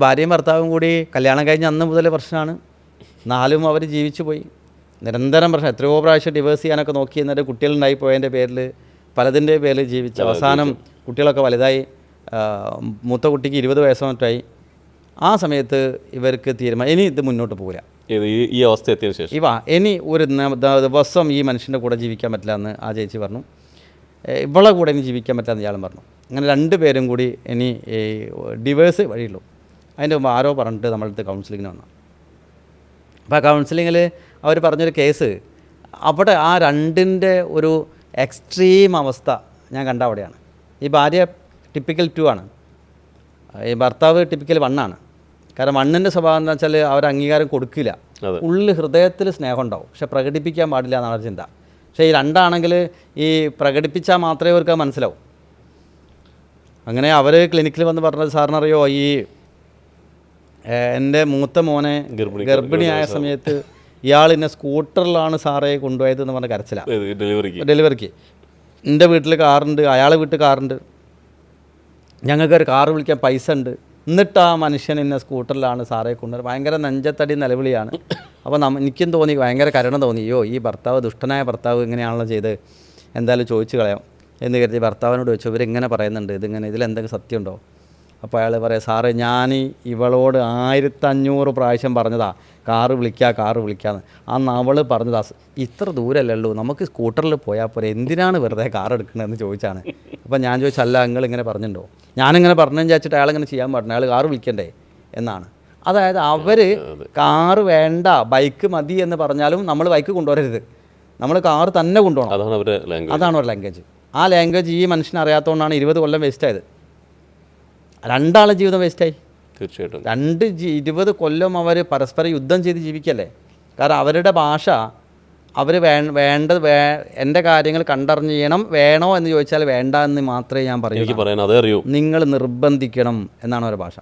ഭാര്യയും ഭർത്താവും കൂടി കല്യാണം കഴിഞ്ഞ അന്ന് മുതൽ പ്രശ്നമാണ്. 4 അവർ ജീവിച്ചു പോയി. നിരന്തരം പ്രശ്നം. എത്രയോ പ്രാവശ്യം ഡിവേഴ്സ് ചെയ്യാനൊക്കെ നോക്കി. എന്നിട്ട് കുട്ടികളുണ്ടായി പോയതിൻ്റെ പേരിൽ പലതിൻ്റെ പേരിൽ ജീവിച്ച് അവസാനം കുട്ടികളൊക്കെ വലുതായി. മൂത്ത കുട്ടിക്ക് 20 വയസ്സോ മറ്റായി. ആ സമയത്ത് ഇവർക്ക് തീരുമാനം ഇനി ഇത് മുന്നോട്ട് പോകില്ല. ഈ അവസ്ഥ എത്തിയതിനു ശേഷം ഇനി ഒരു ദിവസം ഈ മനുഷ്യൻ്റെ കൂടെ ജീവിക്കാൻ പറ്റില്ല എന്ന് ആ ചേച്ചി പറഞ്ഞു. ഇവളെ കൂടെ ഇനി ജീവിക്കാൻ പറ്റില്ല എന്ന് ഇയാളും പറഞ്ഞു. അങ്ങനെ 2 പേരും കൂടി ഇനി ഡിവേഴ്സ് വഴിയുള്ളൂ. അതിൻ്റെ മുമ്പ് ആരോ പറഞ്ഞിട്ട് നമ്മളടുത്ത് കൗൺസിലിങ്ങിന് വന്നു. അപ്പോൾ ആ കൗൺസിലിങ്ങിൽ അവർ പറഞ്ഞൊരു കേസ്, അവിടെ ആ 2ൻ്റെ ഒരു എക്സ്ട്രീം അവസ്ഥ ഞാൻ കണ്ട അവിടെയാണ്. ഈ ഭാര്യ ടിപ്പിക്കൽ 2 ആണ്, ഈ ഭർത്താവ് ടിപ്പിക്കൽ 1 ആണ്. കാരണം 1ൻ്റെ സ്വഭാവം എന്താ വെച്ചാൽ അവർ അംഗീകാരം കൊടുക്കില്ല. ഉള്ളിൽ ഹൃദയത്തിൽ സ്നേഹം ഉണ്ടാവും, പക്ഷെ പ്രകടിപ്പിക്കാൻ പാടില്ല എന്നാണ് ചിന്ത. പക്ഷേ ഈ 2 ആണെങ്കിൽ ഈ പ്രകടിപ്പിച്ചാൽ മാത്രമേ അവർക്ക് മനസ്സിലാവും. അങ്ങനെ അവർ ക്ലിനിക്കിൽ വന്ന് പറഞ്ഞത്, സാറിനറിയോ, ഈ എൻ്റെ മൂത്ത മോനെ ഗർഭിണിയായ സമയത്ത് ഇയാൾ എന്നെ സ്കൂട്ടറിലാണ് സാറേ കൊണ്ടുപോയതെന്ന് പറഞ്ഞ കരച്ചിലാണ്. ഡെലിവറിക്ക് എൻ്റെ വീട്ടിൽ കാറുണ്ട്, അയാളെ വീട്ടിൽ കാറുണ്ട്, ഞങ്ങൾക്കൊരു കാറ് വിളിക്കാൻ പൈസ ഉണ്ട്, എന്നിട്ട് ആ മനുഷ്യൻ എന്നെ സ്കൂട്ടറിലാണ് സാറേ കൊണ്ടുപോയത്. ഭയങ്കര നെഞ്ചത്തടി നിലവിളിയാണ്. അപ്പോൾ എനിക്കും തോന്നി, ഭയങ്കര കരുണ തോന്നി. അയ്യോ, ഈ ഭർത്താവ്, ദുഷ്ടനായ ഭർത്താവ് ഇങ്ങനെയാണല്ലോ ചെയ്ത്, എന്തായാലും ചോദിച്ചു കളയാം എന്ന് കരുതി ഭർത്താവിനോട് ചോദിച്ചു, ഇവരിങ്ങനെ പറയുന്നുണ്ട്, ഇതിലെന്തെങ്കിലും സത്യമുണ്ടോ? അപ്പോൾ അയാൾ പറയാം, സാറേ ഞാൻ ഇവളോട് 1500 പ്രാവശ്യം പറഞ്ഞതാ കാറ് വിളിക്കാമെന്ന്. അന്ന് അവൾ പറഞ്ഞതാ, ഇത്ര ദൂരമല്ലല്ലോ, നമുക്ക് സ്കൂട്ടറിൽ പോയാൽ പോരെ, എന്തിനാണ് വെറുതെ കാർ എടുക്കണമെന്ന് ചോദിച്ചാണ്. അപ്പോൾ ഞാൻ ചോദിച്ചല്ല, നിങ്ങളിങ്ങനെ പറഞ്ഞിട്ടുണ്ടോ? ഞാനിങ്ങനെ പറഞ്ഞെന്ന് വിചാരിച്ചിട്ട് അയാളിങ്ങനെ ചെയ്യാൻ പാടില്ല, അയാൾ കാറ് വിളിക്കണ്ടേ എന്നാണ്. അതായത് അവർ കാറ് വേണ്ട, ബൈക്ക് മതി എന്ന് പറഞ്ഞാലും നമ്മൾ ബൈക്ക് കൊണ്ടുവരരുത്, നമ്മൾ കാറ് തന്നെ കൊണ്ടുപോകണം. അതാണ് ഒരു ലാംഗ്വേജ്. ആ ലാംഗ്വേജ് ഈ മനുഷ്യനെ അറിയാത്തതുകൊണ്ടാണ് 20 കൊല്ലം വേസ്റ്റായത്. 2 ആളെ ജീവിതം വേസ്റ്റായി. തീർച്ചയായിട്ടും 20 കൊല്ലം അവർ പരസ്പരം യുദ്ധം ചെയ്ത് ജീവിക്കല്ലേ. കാരണം അവരുടെ ഭാഷ, അവർ എൻ്റെ കാര്യങ്ങൾ കണ്ടറിഞ്ഞ് ചെയ്യണം, വേണോ എന്ന് ചോദിച്ചാൽ വേണ്ട എന്ന് മാത്രമേ ഞാൻ പറയൂ. നിങ്ങൾ നിർബന്ധിക്കണം എന്നാണ് അവരുടെ ഭാഷ.